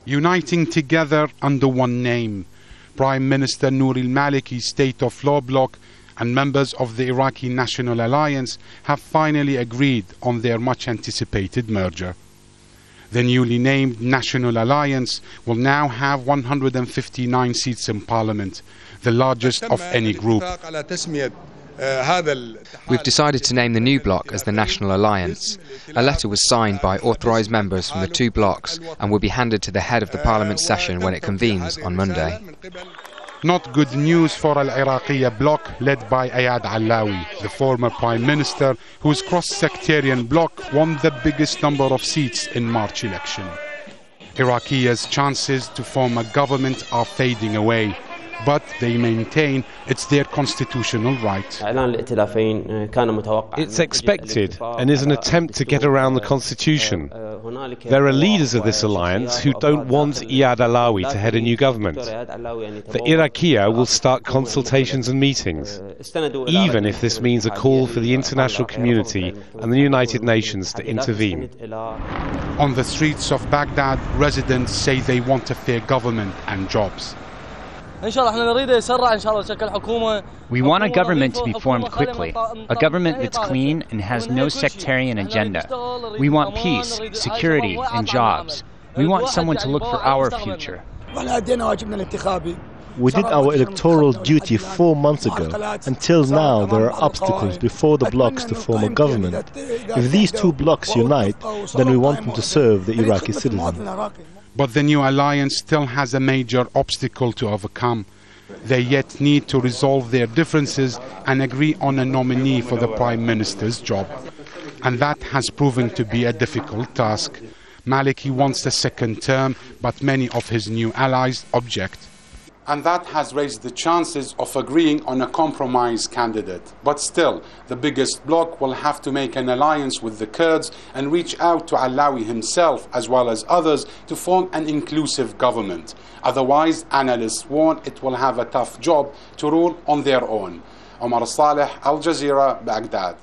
uniting together under one name. Prime Minister Nouri al-Maliki's State of Law bloc and members of the Iraqi National Alliance have finally agreed on their much-anticipated merger. The newly named National Alliance will now have 159 seats in Parliament, the largest of any group. We've decided to name the new bloc as the National Alliance. A letter was signed by authorised members from the two blocs and will be handed to the head of the Parliament session when it convenes on Monday. Not good news for al-Iraqi bloc led by Ayad Allawi, the former Prime Minister whose cross-sectarian bloc won the biggest number of seats in March election. Iraqia's chances to form a government are fading away, but they maintain it's their constitutional right. It's expected and is an attempt to get around the constitution. There are leaders of this alliance who don't want Ayad Allawi to head a new government. The Iraqiyya will start consultations and meetings, even if this means a call for the international community and the United Nations to intervene. On the streets of Baghdad, residents say they want a fair government and jobs. We want a government to be formed quickly, a government that's clean and has no sectarian agenda. We want peace, security, and jobs. We want someone to look for our future. We did our electoral duty 4 months ago. Until now, there are obstacles before the blocs to form a government. If these two blocs unite, then we want them to serve the Iraqi citizens. But the new alliance still has a major obstacle to overcome. They yet need to resolve their differences and agree on a nominee for the Prime Minister's job. And that has proven to be a difficult task. Maliki wants a second term, but many of his new allies object. And that has raised the chances of agreeing on a compromise candidate. But still, the biggest bloc will have to make an alliance with the Kurds and reach out to Allawi himself as well as others to form an inclusive government. Otherwise, analysts warn it will have a tough job to rule on their own. Omar, Saleh, Al Jazeera, Baghdad.